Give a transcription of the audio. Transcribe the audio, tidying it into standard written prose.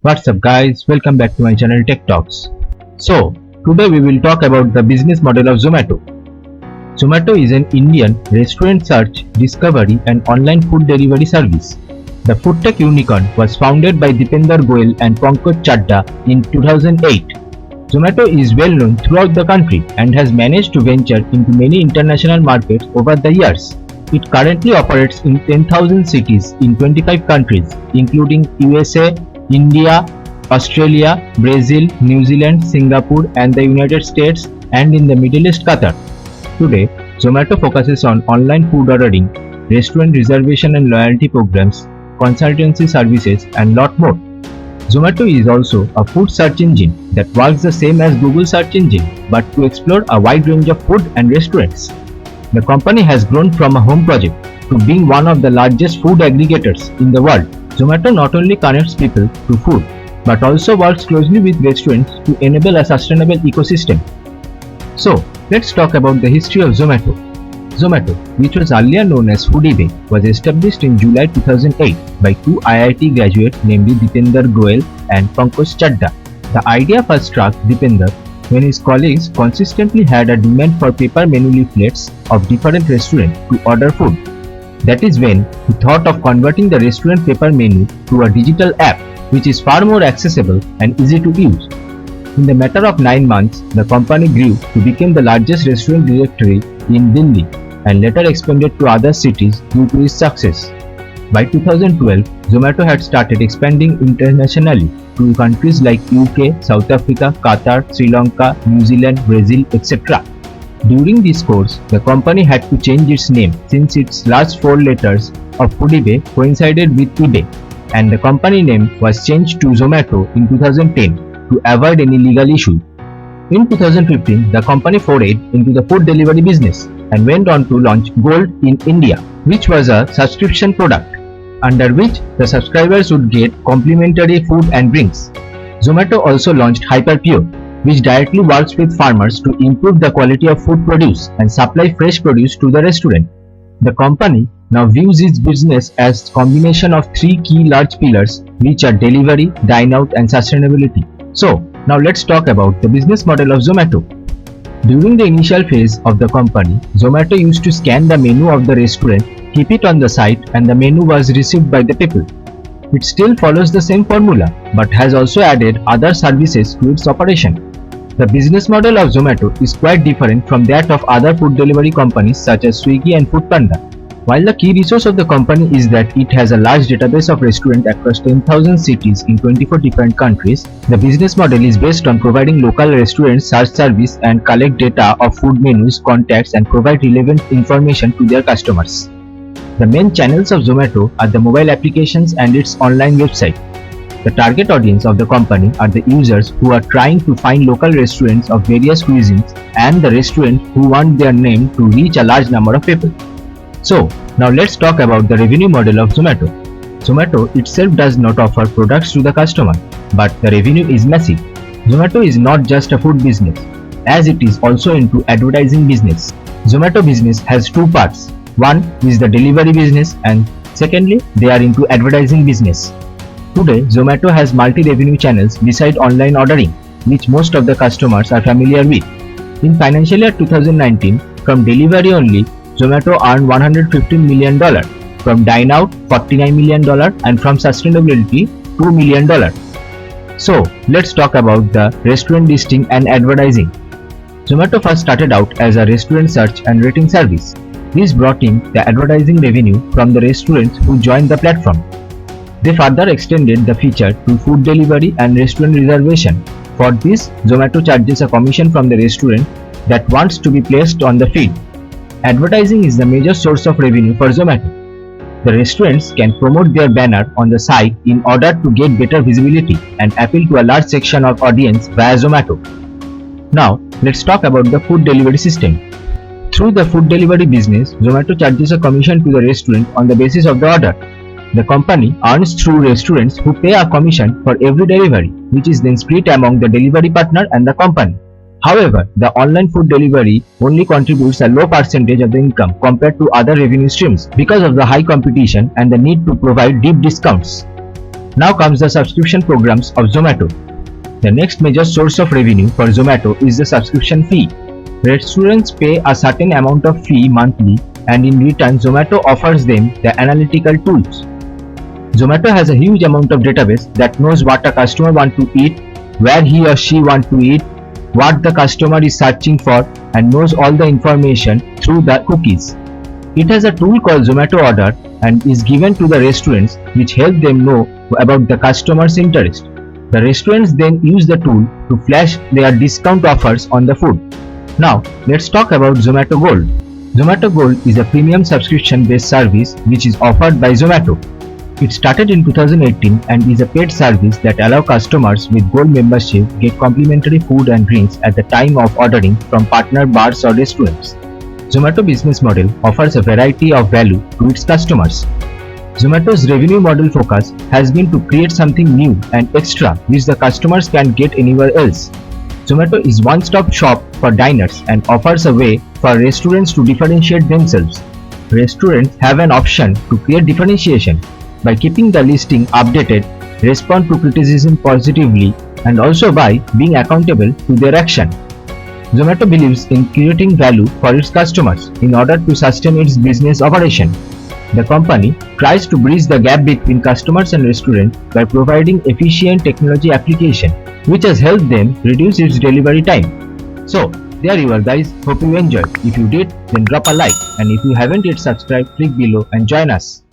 What's up guys, welcome back to my channel Tech Talks. So, today we will talk about the business model of Zomato. Zomato is an Indian restaurant search, discovery and online food delivery service. The food tech unicorn was founded by Deepinder Goyal and Pankaj Chadha in 2008. Zomato is well known throughout the country and has managed to venture into many international markets over the years. It currently operates in 10,000 cities in 25 countries, including USA, India, Australia, Brazil, New Zealand, Singapore, and the United States, and in the Middle East, Qatar. Today, Zomato focuses on online food ordering, restaurant reservation and loyalty programs, consultancy services, and lot more. Zomato is also a food search engine that works the same as Google search engine, but to explore a wide range of food and restaurants. The company has grown from a home project to being one of the largest food aggregators in the world. Zomato not only connects people to food, but also works closely with restaurants to enable a sustainable ecosystem. So, let's talk about the history of Zomato. Zomato, which was earlier known as Foodibay, was established in July 2008 by two IIT graduates namely Deepinder Goyal and Pankaj Chadha. The idea first struck Deepinder when his colleagues consistently had a demand for paper menu leaflets of different restaurants to order food. That is when he thought of converting the restaurant paper menu to a digital app which is far more accessible and easy to use. In the matter of 9 months, the company grew to become the largest restaurant directory in Delhi and later expanded to other cities due to its success. By 2012, Zomato had started expanding internationally to countries like UK, South Africa, Qatar, Sri Lanka, New Zealand, Brazil, etc. During this course, the company had to change its name since its last 4 letters of Foodibay coincided with eBay, and the company name was changed to Zomato in 2010 to avoid any legal issue. In 2015, the company forayed into the food delivery business and went on to launch Gold in India, which was a subscription product, under which the subscribers would get complimentary food and drinks. Zomato also launched HyperPure, which directly works with farmers to improve the quality of food produce and supply fresh produce to the restaurant. The company now views its business as a combination of 3 key large pillars, which are delivery, dine-out and sustainability. So, now let's talk about the business model of Zomato. During the initial phase of the company, Zomato used to scan the menu of the restaurant, keep it on the site, and the menu was received by the people. It still follows the same formula, but has also added other services to its operation. The business model of Zomato is quite different from that of other food delivery companies such as Swiggy and Foodpanda. While the key resource of the company is that it has a large database of restaurants across 10,000 cities in 24 different countries, the business model is based on providing local restaurants search service and collect data of food menus, contacts and provide relevant information to their customers. The main channels of Zomato are the mobile applications and its online website. The target audience of the company are the users who are trying to find local restaurants of various cuisines and the restaurants who want their name to reach a large number of people. So, now let's talk about the revenue model of Zomato. Zomato itself does not offer products to the customer, but the revenue is massive. Zomato is not just a food business, as it is also into advertising business. Zomato business has 2 parts. One is the delivery business and secondly, they are into advertising business. Today, Zomato has multi-revenue channels beside online ordering, which most of the customers are familiar with. In financial year 2019, from delivery only, Zomato earned $115 million, from dine-out $49 million and from sustainability $2 million. So, let's talk about the restaurant listing and advertising. Zomato first started out as a restaurant search and rating service. This brought in the advertising revenue from the restaurants who joined the platform. They further extended the feature to food delivery and restaurant reservation. For this, Zomato charges a commission from the restaurant that wants to be placed on the feed. Advertising is the major source of revenue for Zomato. The restaurants can promote their banner on the site in order to get better visibility and appeal to a large section of audience via Zomato. Now, let's talk about the food delivery system. Through the food delivery business, Zomato charges a commission to the restaurant on the basis of the order. The company earns through restaurants who pay a commission for every delivery, which is then split among the delivery partner and the company. However, the online food delivery only contributes a low percentage of the income compared to other revenue streams because of the high competition and the need to provide deep discounts. Now comes the subscription programs of Zomato. The next major source of revenue for Zomato is the subscription fee. Restaurants pay a certain amount of fee monthly, and in return Zomato offers them the analytical tools. Zomato has a huge amount of database that knows what a customer wants to eat, where he or she wants to eat, what the customer is searching for, and knows all the information through the cookies. It has a tool called Zomato Order and is given to the restaurants, which help them know about the customer's interest. The restaurants then use the tool to flash their discount offers on the food. Now, let's talk about Zomato Gold. Zomato Gold is a premium subscription-based service which is offered by Zomato. It started in 2018 and is a paid service that allows customers with Gold membership get complimentary food and drinks at the time of ordering from partner bars or restaurants. Zomato business model offers a variety of value to its customers. Zomato's revenue model focus has been to create something new and extra which the customers can't get anywhere else. Zomato is one-stop shop for diners and offers a way for restaurants to differentiate themselves. Restaurants have an option to create differentiation by keeping the listing updated, respond to criticism positively, and also by being accountable to their action. Zomato believes in creating value for its customers in order to sustain its business operation. The company tries to bridge the gap between customers and restaurants by providing efficient technology application, which has helped them reduce its delivery time. So, there you are guys, hope you enjoyed. If you did, then drop a like, and if you haven't yet subscribed, click below and join us.